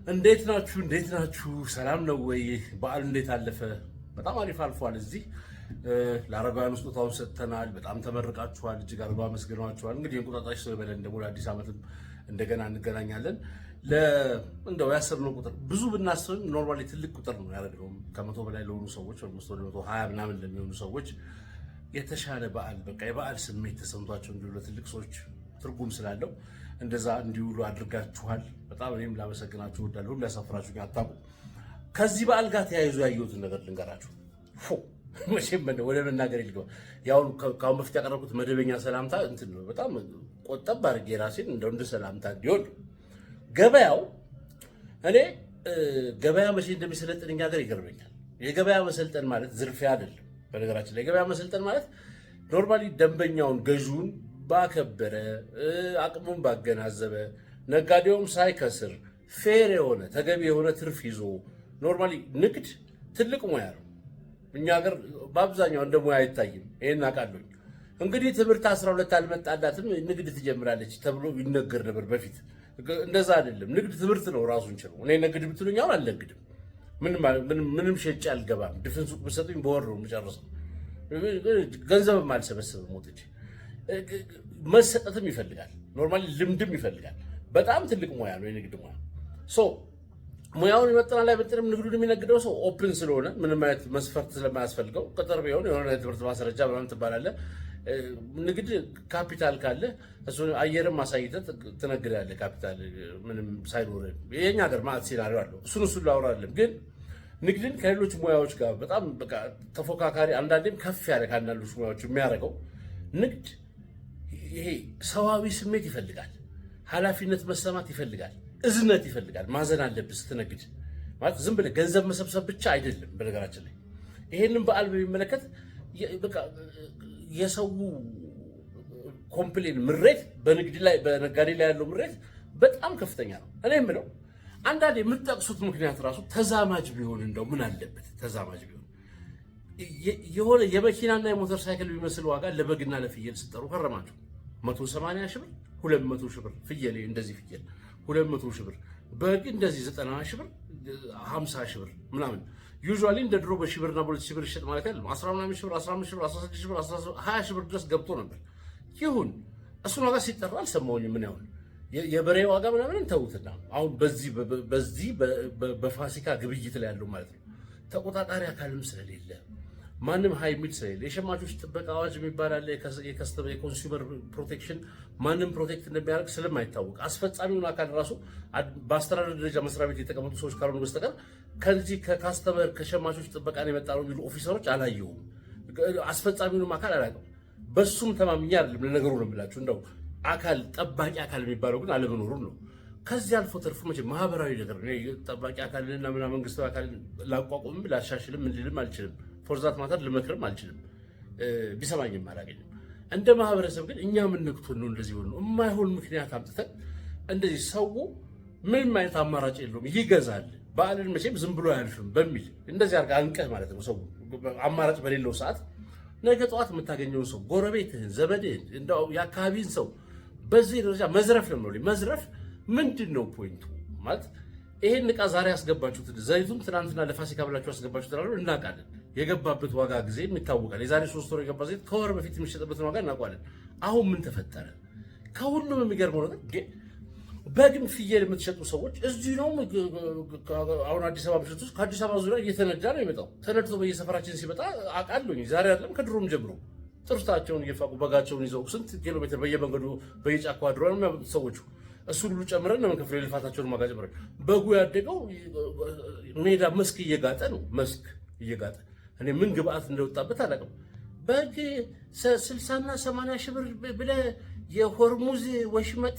እንዴት ናችሁ? ሰላም ነው ወይ? በዓል እንዴት አለፈ? በጣም አሪፍ አልፏል። እዚህ ለአረጋውያን ስጦታውን ሰጥተናል። በጣም ተመርቃችኋል። እጅግ አርባ መስገናችኋል። እንግዲህ እንቁጣጣሽ ሰው ይበለን። ደግሞ ለአዲስ ዓመትም እንደገና እንገናኛለን። እንደው ያሰብነው ቁጥር ብዙ ብናስብም ኖርማሊ ትልቅ ቁጥር ነው ያደረገው። ከመቶ በላይ ለሆኑ ሰዎች ወይስ ወደ 120 ምናምን ለሚሆኑ ሰዎች የተሻለ በዓል በቃ የበዓል ስሜት ተሰምቷቸው እንዲሁ ለትልቅ ሰዎች ትርጉም ስላለው እንደዛ እንዲውሉ አድርጋችኋል። በጣም እኔም ላመሰግናችሁ እወዳለሁ። ሁሉ ያሳፍራችሁ አታውቁም። ከዚህ በዓል ጋር ተያይዞ ያየሁትን ነገር ልንገራችሁ። መቼም ወደ መናገር ይልገው ያው ካሁን በፊት ያቀረብኩት መደበኛ ሰላምታ እንትን ነው። በጣም ቆጠብ አድርጌ ራሴን እንደ ሰላምታ እንዲሆን ገበያው እኔ ገበያ መቼ እንደሚሰለጥን እኛ ሀገር ይገርመኛል። የገበያ መሰልጠን ማለት ዝርፊያ አይደለም። በነገራችን ላይ የገበያ መሰልጠን ማለት ኖርማሊ ደንበኛውን ገዥውን ባከበረ አቅሙን ባገናዘበ ነጋዴውም ሳይከስር ፌር የሆነ ተገቢ የሆነ ትርፍ ይዞ ኖርማሊ ንግድ ትልቅ ሙያ ነው። እኛ ሀገር በአብዛኛው እንደ ሙያ አይታይም። ይሄን አውቃለሁ። እንግዲህ ትምህርት 12 አልመጣላትም ንግድ ትጀምራለች ተብሎ ይነገር ነበር በፊት። እንደዛ አይደለም። ንግድ ትምህርት ነው ራሱን ችሎ። እኔ ንግድ ብትሉኝ አሁን አልነግድም። ምንም ሸጬ አልገባም። ድፍን ሱቅ ብትሰጡኝ በወር ነው የምጨርሰው። ገንዘብም አልሰበስብም። ሞትቼ መሰጠትም ይፈልጋል። ኖርማሊ ልምድም ይፈልጋል። በጣም ትልቅ ሙያ ነው የንግድ ሙያ። ሙያውን ይመጥናል አይመጥንም ንግዱን የሚነግደው ሰው ኦፕን ስለሆነ ምንም አይነት መስፈርት ስለማያስፈልገው ቅጥር ቢሆን የሆነ የትምህርት ማስረጃ ምናምን ትባላለህ። ንግድ ካፒታል ካለ እሱ አየርም ማሳይተህ ትነግዳለህ። ካፒታል ምንም ሳይኖር የኛ ሀገር ማለት ሲናሪዮ አለው። እሱን ላውራለን። ግን ንግድን ከሌሎች ሙያዎች ጋር በጣም በቃ ተፎካካሪ አንዳንዴም ከፍ ያለ ከአንዳንዶች ሙያዎች የሚያደርገው ንግድ ይሄ ሰዋዊ ስሜት ይፈልጋል። ኃላፊነት መሰማት ይፈልጋል። እዝነት ይፈልጋል። ማዘን አለብህ ስትነግድ። ማለት ዝም ብለህ ገንዘብ መሰብሰብ ብቻ አይደለም። በነገራችን ላይ ይሄንን በዓል በሚመለከት በቃ የሰው ኮምፕሌን ምሬት በንግድ ላይ በነጋዴ ላይ ያለው ምሬት በጣም ከፍተኛ ነው። እኔ የምለው አንዳንድ የምትጠቅሱት ምክንያት ራሱ ተዛማጅ ቢሆን እንደው ምን አለበት? ተዛማጅ ቢሆን የሆነ የመኪናና የሞተር ሳይክል ቢመስል ዋጋ ለበግና ለፍየል ስጠሩ ከረማችሁ 180 ሺህ ብር 200 ሺህ ብር ፍየል እንደዚህ ፍየል 200 ሺህ ብር በግ እንደዚህ 90 ሺህ ብር 50 ሺህ ብር ምናምን ዩዥዋሊ እንደ ድሮ በሺህ ብርና በ2 ሺህ ብር ይሸጥ ማለት አይደለም። 10 ሺህ ብር 15 ሺህ ብር 16 ሺህ ብር 20 ሺህ ብር ድረስ ገብቶ ነበር። ይሁን እሱን ዋጋ ሲጠራ አልሰማሁኝም። ምን ያሁን የበሬ ዋጋ ምናምን እንተውትና አሁን በዚህ በፋሲካ ግብይት ላይ ያለው ማለት ነው ተቆጣጣሪ አካልም ስለሌለ ማንም ሃይ ሚል ስለሌለ የሸማቾች ጥበቃ አዋጅ የሚባል አለ። የኮንሱመር ፕሮቴክሽን ማንም ፕሮቴክት እንደሚያደርግ ስለማይታወቅ አስፈጻሚውን አካል ራሱ በአስተዳደር ደረጃ መስሪያ ቤት የተቀመጡ ሰዎች ካልሆኑ በስተቀር ከዚህ ከካስተመር ከሸማቾች ጥበቃ ነው የመጣ ነው የሚሉ ኦፊሰሮች አላየሁም። አስፈጻሚውንም አካል አላውቅም። በሱም ተማምኛ አይደለም ለነገሩ ነው የምላችሁ። እንደው አካል ጠባቂ አካል የሚባለው ግን አለመኖሩን ነው። ከዚህ አልፎ ተርፎ መቼ ማህበራዊ ነገር ነው ጠባቂ አካልና ምናምን መንግስታዊ አካል ላቋቁምም ላሻሽልም እንልም አልችልም። ፎርዛት ማተር ልመክርም አልችልም። ቢሰማኝም አላገኝም። እንደ ማህበረሰብ ግን እኛ ምን ነክቶን ነው እንደዚህ ሆኖ የማይሆን ምክንያት አምጥተን እንደዚህ ሰው ምንም አይነት አማራጭ የለውም ይገዛል። በዓልን መቼም ዝም ብሎ አያልፍም በሚል እንደዚህ አድርገህ አንቀህ ማለት ነው። ሰው አማራጭ በሌለው ሰዓት ነገ ጠዋት የምታገኘውን ሰው ጎረቤትህን፣ ዘመድህን፣ እንደው የአካባቢን ሰው በዚህ ደረጃ መዝረፍ ነው። መዝረፍ ምንድን ነው ፖይንቱ? ማለት ይሄን ዕቃ ዛሬ ያስገባችሁት ዘይቱም ትናንትና ለፋሲካ ብላችሁ ያስገባችሁት ተላሉ እናውቃለን። የገባበት ዋጋ ጊዜ ይታወቃል። የዛሬ 3 ወር የገባ ዘይት ከወር በፊት የሚሸጥበትን ዋጋ እናውቃለን። አሁን ምን ተፈጠረ? ከሁሉም የሚገርመው ነገር በግም ፍየል የምትሸጡ ሰዎች እዚህ ነው። አሁን አዲስ አበባ ምሽት ውስጥ ከአዲስ አበባ ዙሪያ እየተነዳ ነው የመጣው። ተነድቶ በየሰፈራችን ሲመጣ አውቃለሁኝ። ዛሬ አይደለም ከድሮም ጀምሮ ጥርሳቸውን እየፋቁ በጋቸውን ይዘው ስንት ኪሎ ሜትር በየመንገዱ በየጫካው አድሮ ነው የሚያመጡት ሰዎቹ። እሱን ሁሉ ጨምረን ነው የምንከፍለው። የልፋታቸውን ዋጋ ጨምረን በጉ ያደገው ሜዳ መስክ እየጋጠ ነው። መስክ እየጋጠ እኔ ምን ግብአት እንደወጣበት አላውቅም። በግ 60 እና 80 ሺህ ብር ብለህ የሆርሙዝ ወሽመጥ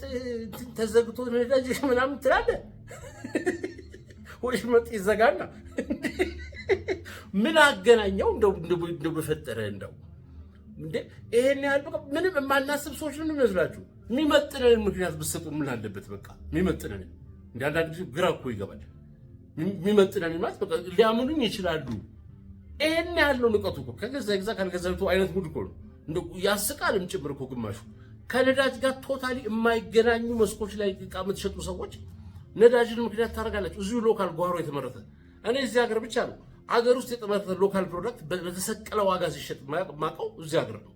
ተዘግቶ ነዳጅ ምናምን ትላለህ። ወሽመጥ ይዘጋና ምን አገናኘው? እንደው በፈጠረ እንደው እንዴ ይሄን ያህል በቃ ምንም የማናስብ ሰዎች ነው የሚመስላችሁ? የሚመጥነን ምክንያት ብትሰጡ ምን አለበት? በቃ የሚመጥነን እንደ አንዳንድ ጊዜ ግራ እኮ ይገባል። የሚመጥነን ማለት በቃ ሊያምኑኝ ይችላሉ። ይሄን ያህል ንቀቱ እኮ ከገዛ ግዛ ካልገዛቱ አይነት ጉድ እኮ ነው። እንደው ያስቃልም ጭምር እኮ ግማሹ ከነዳጅ ጋር ቶታሊ የማይገናኙ መስኮች ላይ ዕቃ የምትሸጡ ሰዎች ነዳጅን ምክንያት ታደርጋላችሁ። እዚሁ ሎካል ጓሮ የተመረተ እኔ እዚህ ሀገር ብቻ ነው አገር ውስጥ የተመረተ ሎካል ፕሮዳክት በተሰቀለ ዋጋ ሲሸጥ ማቀው እዚህ ሀገር ነው።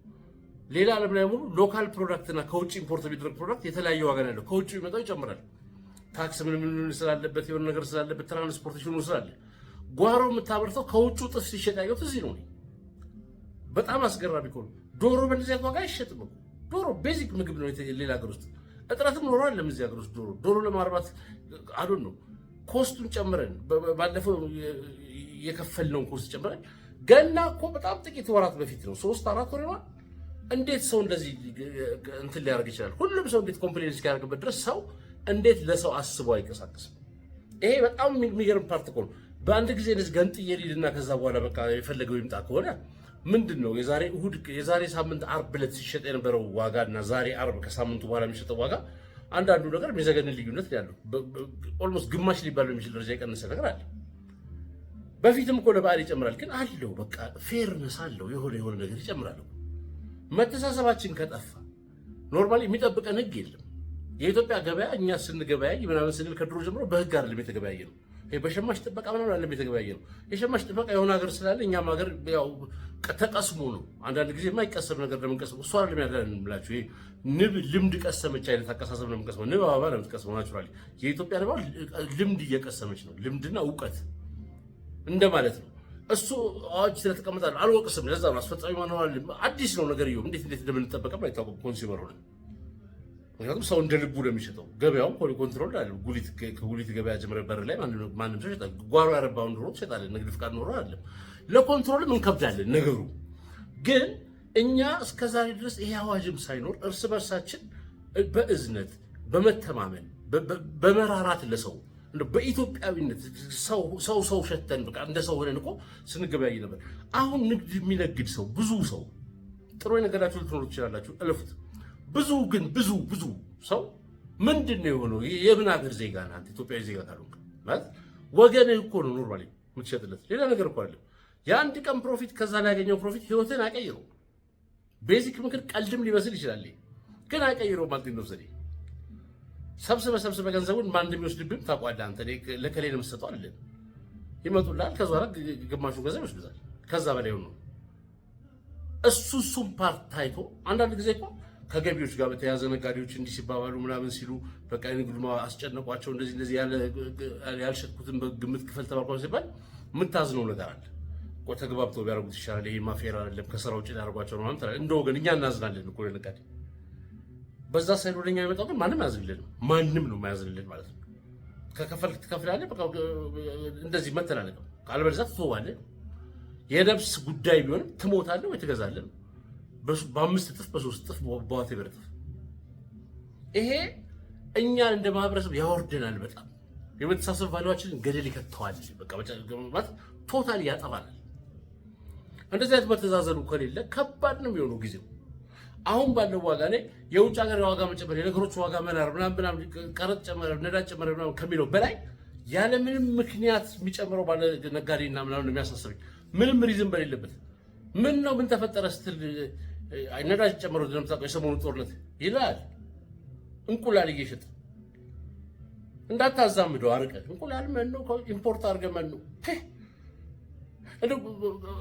ሌላ ዓለም ላይ ሙሉ ሎካል ፕሮዳክት እና ከውጭ ኢምፖርት የሚደረግ ፕሮዳክት የተለያየ ዋጋ ነው ያለው። ከውጭ የሚመጣው ይጨምራል። ታክስ ምን ስላለበት የሆነ ነገር ስላለበት ትራንስፖርቴሽኑ ስላለ ጓሮ የምታመርተው ከውጭ ጥፍ ሲሸጥ ያየሁት እዚህ ነው። በጣም አስገራሚ እኮ ነው። ዶሮ በእንደዚህ አይነት ዋጋ አይሸጥም። ዶሮ ቤዚክ ምግብ ነው። ሌላ ሀገር ውስጥ እጥረትም ኖሮ አይደለም። እዚህ ሀገር ውስጥ ዶሮ ለማርባት አሉን ነው ኮስቱን ጨምረን ባለፈው የከፈልነውን ኮስት ጨምረን ገና እኮ በጣም ጥቂት ወራት በፊት ነው 3-4 ወር ነው። እንዴት ሰው እንደዚህ እንትን ሊያደርግ ይችላል? ሁሉም ሰው እንዴት ኮምፕሌን እስኪያደርግበት ድረስ ሰው እንዴት ለሰው አስቦ አይንቀሳቀስም? ይሄ በጣም የሚገርም ፓርት እኮ ነው። በአንድ ጊዜ እንደዚህ ገንጥዬ ልሂድና ከዛ በኋላ በቃ የፈለገው ይምጣ ከሆነ ምንድን ነው የዛሬ እሁድ የዛሬ ሳምንት አርብ ዕለት ሲሸጥ የነበረው ዋጋ እና ዛሬ አርብ ከሳምንቱ በኋላ የሚሸጠው ዋጋ አንዳንዱ ነገር የሚዘገንን ልዩነት ያለው ኦልሞስት ግማሽ ሊባል በሚችል ደረጃ የቀነሰ ነገር አለ። በፊትም እኮ ለበዓል ይጨምራል፣ ግን አለው በቃ ፌርነስ አለው። የሆነ ነገር ይጨምራል። መተሳሰባችን ከጠፋ ኖርማሊ የሚጠብቀን ህግ የለም። የኢትዮጵያ ገበያ እኛ ስንገበያይ ምናምን ስንል ከድሮ ጀምሮ በህግ አይደለም የተገበያየ ነው። በሸማች ጥበቃ ምናምን አይደለም የተገበያየ ነው። የሸማች ጥበቃ የሆነ ሀገር ስላለ እኛም ሀገር ያው ተቀስሞ ነው። አንዳንድ ጊዜ የማይቀሰም ነገር ለምንቀስመው እሷ አይደለም ያለን ብላችሁ ይሄ ንብ ልምድ ቀሰመች አይነት አቀሳሰብ ነው የምንቀስመው። ንብ አበባ ነው የምትቀስመው ናቹራሊ። የኢትዮጵያ ደግሞ ልምድ እየቀሰመች ነው። ልምድና እውቀት እንደማለት ነው። እሱ አዋጅ ስለተቀመጣል አልወቅስም። ለዛ ነው አስፈጻሚ ማንዋል አዲስ ነው ነገር ይሁን እንዴት እንደምንጠበቀም አይታወቅም። ኮንሱመር ሆነ ምክንያቱም ሰው እንደ ልቡ ነው የሚሸጠው። ገበያውም ኮንትሮል አለ። ከጉሊት ገበያ ጀምረ በር ላይ ማንም ሰው ይሸጣል። ጓሮ ያረባውን ዶሮ ትሸጣለህ። ንግድ ፍቃድ ኖሮ አይደለም። ለኮንትሮልም እንከብዳለን። ነገሩ ግን እኛ እስከዛሬ ድረስ ይሄ አዋጅም ሳይኖር እርስ በርሳችን በእዝነት በመተማመን በመራራት ለሰው በኢትዮጵያዊነት ሰው ሸተን በቃ እንደ ሰው ሆነን እኮ ስንገበያይ ነበር። አሁን ንግድ የሚነግድ ሰው ብዙ ሰው ጥሩ የነገዳችሁ ልትኖሩ ትችላላችሁ፣ እለፉት። ብዙ ሰው ምንድን ነው የሆነው? የምን ሀገር ዜጋ ነህ አንተ? ኢትዮጵያዊ ዜጋ ካልሆንክ ማለት ወገንህ እኮ ነው ኖርማሊ የምትሸጥለት። ሌላ ነገር እኮ አይደለም። የአንድ ቀን ፕሮፊት ከዛ ላይ ያገኘው ፕሮፊት ህይወትን አቀይረው። ቤዚክ ምክር ቀልድም ሊመስል ይችላል፣ ግን አቀይረው ማለት ነው። ዘዴ ሰብስበ ገንዘቡን ማን እንደሚወስድብህም ታውቃለህ አንተ። ለከሌ ነው የምትሰጠው አይደለም። ይመጡልሃል፣ ከዛ በኋላ ግማሹን ገንዘብ ይወስዱታል። ከዛ በላይ ነው እሱም ፓርት ታይቶ አንዳንድ ጊዜ እኮ ከገቢዎች ጋር በተያያዘ ነጋዴዎች እንዲህ ሲባባሉ ምናምን ሲሉ በቃ ንግዱ አስጨነቋቸው እንደዚህ ያልሸጥኩትን በግምት ክፈል ተባልኳቸው ሲባል የምታዝነው ነገር አለ። ተግባብተው ቢያደርጉት ይሻላል። ይሄ ማፌር አይደለም ከስራ ውጭ ሊያደርጓቸው ነው ማለት እንደ ወገን እኛ እናዝናለን እኮ ለነጋዴ። በዛ ሳይድ ወደኛ የሚመጣው ግን ማንም ያዝንልን፣ ማንም ነው የማያዝንልን ማለት ነው። ከከፈልክ ትከፍላለህ። በቃ እንደዚህ መተላለቅ ነው። ካልበለዚያ ትተዋለህ። የነፍስ ጉዳይ ቢሆንም ትሞታለህ ወይ ትገዛለህ። በ5 እጥፍ በ3 እጥፍ በዋት ይበርጥፍ። ይሄ እኛን እንደ ማህበረሰብ ያወርደናል። በጣም የመተሳሰብ ቫልዩአችንን ገደል ይከተዋል። በቃ ማለት ቶታሊ ያጠፋናል። እንደዚህ አይነት መተዛዘኑ ከሌለ ከባድ ነው የሚሆነው ጊዜው። አሁን ባለው ዋጋ ላይ የውጭ ሀገር ዋጋ መጨመር፣ የነገሮች ዋጋ መናር ምናምን ቀረጥ ጨመረ፣ ነዳጅ ጨመረ ምናምን ከሚለው በላይ ያለ ምንም ምክንያት የሚጨምረው ባለ ነጋዴና ምናምን የሚያሳስበኝ ምንም ሪዝን በሌለበት ምን ነው ምን ተፈጠረ ስትል ነዳጅ ጨምሮ እንደምታውቀው የሰሞኑ ጦርነት ይላል። እንቁላል እየሸጠ እንዳታዛምደው አርቀህ እንቁላል መኖ ኢምፖርት አድርገህ መኖ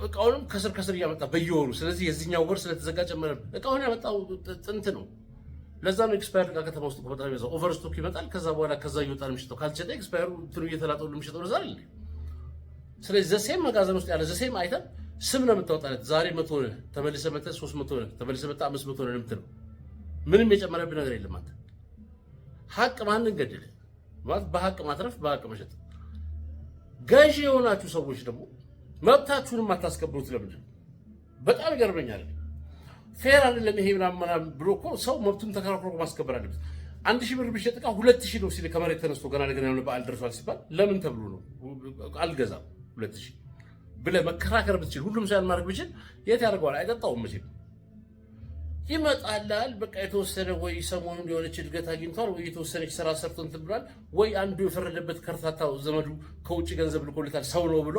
እቃውንም ከስር እያመጣ በየወሩ። ስለዚህ የዚህኛው ወር ስለተዘጋ ጨመረ። እቃውን ያመጣው ጥንት ነው። ለዛ ነው ኤክስፓየር እቃ ከተማ ውስጥ በጣም ይበዛው። ኦቨርስቶክ ይመጣል። ከዛ በኋላ ከዛ እየወጣ የሚሸጠው ካልተሸጠ ኤክስፓየሩ እንትኑ እየተላጠው የሚሸጠው ለዛ አይደል። ስለዚህ ዘሴም መጋዘን ውስጥ ያለ ዘሴም አይተም ስም ነው የምታወጣለት። ዛሬ 100 ሆነ ተመልሰህ መተህ 300 ሆነ ተመልሰህ መተህ 500 ሆነ የምትለው ምንም የጨመረብህ ነገር የለም። አንተ ሀቅ ማንን ገደለ ማለት በሀቅ ማትረፍ በሀቅ መሸጥ። ገዢ የሆናችሁ ሰዎች ደግሞ መብታችሁን የማታስከብሩት ለምንድን ነው? በጣም ይገርመኛል። ፌር አይደለም ይሄ ምናምን ብሎ እኮ ሰው መብቱን ተከራክሮ ማስከበር አለበት። 1000 ብር ቢሸጥ እቃ 2000 ነው ሲል ከመሬት ተነስቶ ገና የሆነ በዓል ደርሷል ሲባል ለምን ተብሎ ነው አልገዛም 2000 ብለህ መከራከር ብትችል፣ ሁሉም ሰው ያን ማድረግ ቢችል የት ያደርገዋል? አይጠጣውም መቼም። ይመጣላል በቃ የተወሰነ ወይ ሰሞኑን የሆነች እድገት አግኝቷል ወይ የተወሰነች ስራ ሰርቶ እንትን ብሏል ወይ አንዱ የፈረደበት ከርታታው ዘመዱ ከውጭ ገንዘብ ልኮልታል ሰው ነው ብሎ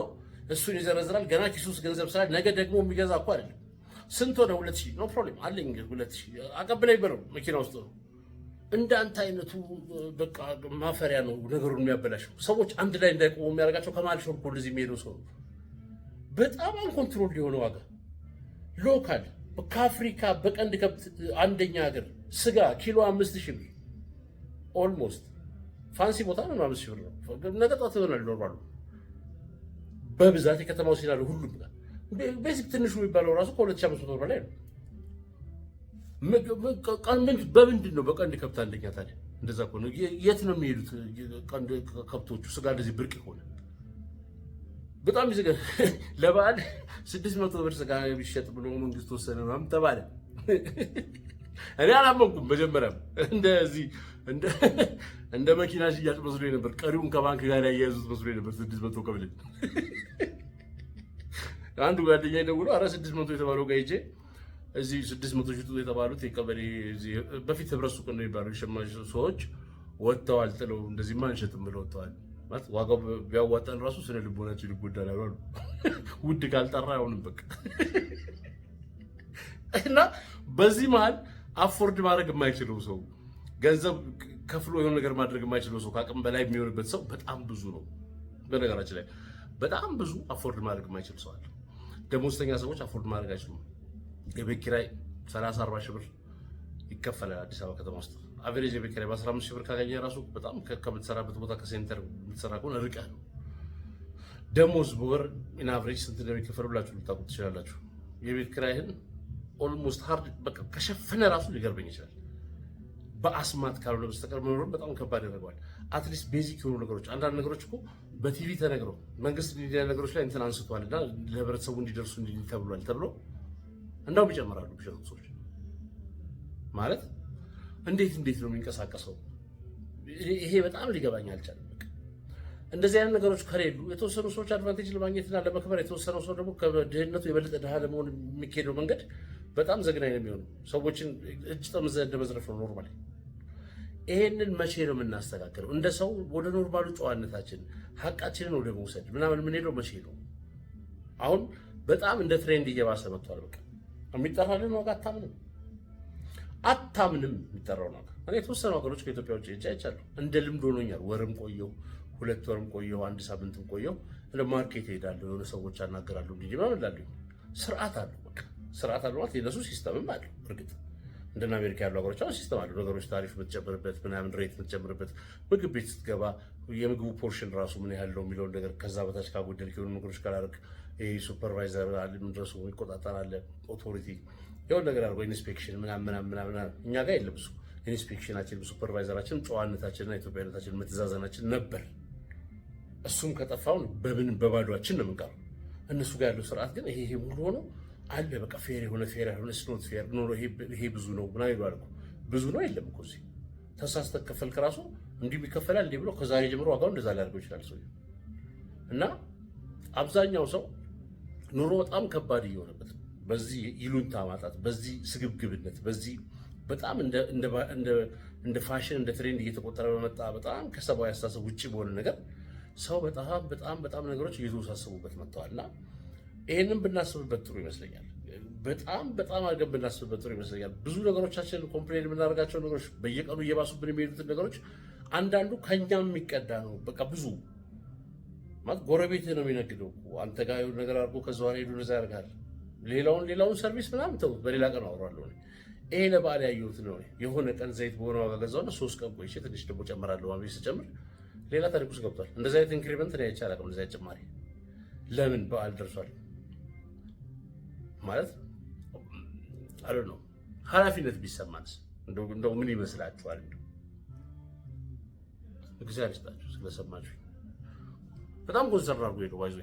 እሱን ይዘረዝራል። ገና ኪሱ ውስጥ ገንዘብ ስላለ ነገ ደግሞ የሚገዛ እኮ አይደለም። ስንት ሆነ? 2000 ኖ ፕሮብሌም አለኝ 2000 አቀብለኝ ብለው መኪና ውስጥ ነው እንዳንተ አይነቱ በቃ ማፈሪያ ነው ነገሩን የሚያበላሸው። ሰዎች አንድ ላይ እንዳይቆሙ የሚያደርጋቸው ከመሀል ሾልኮ እንደዚህ የሚሄደው ሰው ነው። በጣም አንኮንትሮል የሆነ ዋጋ ሎካል ከአፍሪካ በቀንድ ከብት አንደኛ ሀገር ስጋ ኪሎ 5000 ብር ኦልሞስት ፋንሲ ቦታ ነው 5000 ብር ነው። ነገ ጠዋት ይሆናል ኖርማሉ በብዛት የከተማው ሲላሉ ሁሉም ጋር ቤዚክ ትንሹ የሚባለው ራሱ ከ2500 ብር በላይ ነው። በምንድን ነው በቀንድ ከብት አንደኛ ታዲያ? እንደዛ እኮ ነው። የት ነው የሚሄዱት ቀንድ ከብቶቹ? ስጋ እንደዚህ ብርቅ ሆነ በጣም ይዘገ ለበዓል 600 ብር ስጋ ቢሸጥ ብሎ መንግስት ወሰነ ምናምን ተባለ። እኔ አላመንኩም መጀመሪያም እንደዚህ እንደ መኪና ሽያጭ መስሎኝ ነበር። ቀሪውን ከባንክ ጋር ያያይዙት መስሎኝ ነበር። 600 ከብለኝ አንዱ ጓደኛዬ ደውሎ ኧረ 600 የተባለው ጋር ሂጄ እዚህ 600 ሽጡ የተባሉት የቀበሌ እዚህ በፊት ህብረት ሱቅ ነው የሚባለው ሸማች ሰዎች ወጥተዋል ጥለው እንደዚህማ አንሸጥም ብለው ወጥተዋል። ማለት ዋጋው ቢያዋጣን ራሱ ስነ ልቦናችን ይጎዳል አሉ። ውድ ካልጠራ አይሆንም በቃ። እና በዚህ መሀል አፎርድ ማድረግ የማይችለው ሰው ገንዘብ ከፍሎ የሆነ ነገር ማድረግ የማይችለው ሰው ከአቅም በላይ የሚሆንበት ሰው በጣም ብዙ ነው። በነገራችን ላይ በጣም ብዙ አፎርድ ማድረግ የማይችል ሰው አለ። ደሞዝተኛ ሰዎች አፎርድ ማድረግ አይችሉም። የቤት ኪራይ 30-40 ሺህ ብር ይከፈላል አዲስ አበባ ከተማ ውስጥ። አቨሬጅ የቤት ኪራይ በ15 ሺህ ብር ካገኘ ራሱ በጣም ከምትሰራበት ቦታ ከሴንተር የምትሰራ ከሆነ ርቀህ ነው። ደሞዝ በወር ኢን አቨሬጅ ስንት እንደሚከፈል ብላችሁ ልታውቁ ትችላላችሁ። የቤት ኪራይህን ኦልሞስት ሃርድ በቃ ከሸፈነ ራሱ ሊገርበኝ ይችላል። በአስማት ካልሆነ በስተቀር መኖሩን በጣም ከባድ ያደርገዋል። አትሊስት ቤዚክ የሆኑ ነገሮች አንዳንድ ነገሮች እኮ በቲቪ ተነግረው መንግስት ሚዲያ ነገሮች ላይ እንትን አንስቷልና ለህብረተሰቡ እንዲደርሱ ተብሏል ተብሎ እንዳውም ይጨምራሉ ቢሸጡ ሰዎች ማለት እንዴት ነው የሚንቀሳቀሰው? ይሄ በጣም ሊገባኝ አልቻለም። በቃ እንደዚህ አይነት ነገሮች ከሌሉ የተወሰኑ ሰዎች አድቫንቴጅ ለማግኘትና ለመክበር፣ የተወሰነው ሰው ደግሞ ከድህነቱ የበለጠ ድሃ ለመሆን የሚካሄደው መንገድ በጣም ዘግናኝ ነው የሚሆነው። ሰዎችን እጅ ጠምዘህ እንደመዝረፍ ነው ኖርማሊ። ይሄንን መቼ ነው የምናስተካክለው? እንደ ሰው ወደ ኖርማሉ ጨዋነታችን ሀቃችንን ወደ መውሰድ ምናምን የምንሄደው መቼ ነው? አሁን በጣም እንደ ትሬንድ እየባሰ መጥቷል። በቃ የሚጠራልን ዋጋ አታምንም የሚጠራው ነገር። እኔ የተወሰኑ ሀገሮች ከኢትዮጵያ ውጭ ሄጄ አይቻለሁ። እንደ ልምድ ሆኖኛል። ወርም ቆየው 2 ወርም ቆየው 1 ሳምንትም ቆየው እንደ ማርኬት ሄዳለሁ፣ የሆነ ሰዎች አናገራለሁ። እንዲህ ምናምን እላለሁ። ስርዓት አለው። በቃ ስርዓት አለው ማለት የነሱ ሲስተምም አለው። እርግጥ እንደና አሜሪካ ያሉ ሀገሮች አሁን ሲስተም አለው። ነገሮች ታሪፍ የምትጨምርበት ምናምን ሬት የምትጨምርበት፣ ምግብ ቤት ስትገባ የምግቡ ፖርሽን ራሱ ምን ያህል ነው የሚለውን ነገር ከዛ በታች ካጎደልክ የሆኑ ነገሮች ካላደረግ ይሄ ሱፐርቫይዘር አለ ምን ድረሱ የሚቆጣጠር አለ ኦቶሪቲ የሆነ ነገር አድርጎ ኢንስፔክሽን ምናምን እኛ ጋር የለም። እሱ ኢንስፔክሽናችን ሱፐርቫይዘራችን ጨዋነታችንና ኢትዮጵያዊነታችን መተዛዘናችን ነበር። እሱም ከጠፋውን በባዶአችን ነው የምንቀረው። እነሱ ጋር ያለው ስርዓት ግን ይሄ ሙሉ ሆኖ አለ። በቃ ፌር የሆነ ስኖት ፌር ኖሮ ይሄ ብዙ ነው ምናምን ይሏል እኮ። ብዙ ነው የለም እኮ እዚህ ተሳስተህ ከፈልክ ራሱ እንዲሁ ይከፈላል እንዲህ ብሎ ከዛሬ ጀምሮ ዋጋው እንደዛ ሊያደርገው ይችላል ሰው። እና አብዛኛው ሰው ኑሮ በጣም ከባድ እየሆነበት በዚህ ይሉንታ ማጣት፣ በዚህ ስግብግብነት፣ በዚህ በጣም እንደ ፋሽን እንደ ትሬንድ እየተቆጠረ በመጣ በጣም ከሰብአዊ አስተሳሰብ ውጭ በሆነ ነገር ሰው በጣም ነገሮች እየተወሳሰቡበት መጥተዋል። እና ይሄንን ብናስብበት ጥሩ ይመስለኛል። በጣም አድርገን ብናስብበት ጥሩ ይመስለኛል። ብዙ ነገሮቻችን ኮምፕሌን የምናደርጋቸው ነገሮች በየቀኑ እየባሱብን የሚሄዱትን ነገሮች አንዳንዱ ከኛም የሚቀዳ ነው። በቃ ብዙ ማለት ጎረቤት ነው የሚነግደው አንተ ጋር የሆነ ነገር አድርጎ ከዛ ሄዱ ነዛ ያደርጋል። ሌላውን ሰርቪስ ምናምን ተው፣ በሌላ ቀን አወራለሁ። ይሄ ለበዓል ያየሁት ነው። የሆነ ቀን ዘይት በሆነ ዋጋ ገዛውና 3 ቀን ቆይቼ ትንሽ ደግሞ ጨምራለሁ ማለት ስጨምር ሌላ ታሪክ ውስጥ ገብቷል። እንደዛ አይነት ኢንክሪመንት ነው አይቼ አላውቅም። እንደዛ ጭማሪ ለምን በዓል ደርሷል ማለት አለ ነው። ኃላፊነት ቢሰማንስ እንደው ምን ይመስላችኋል? እግዚአብሔር ይስጣችሁ ስለሰማችሁ። በጣም ኮንሰርን አድርጎ ሄዶ ባይዞ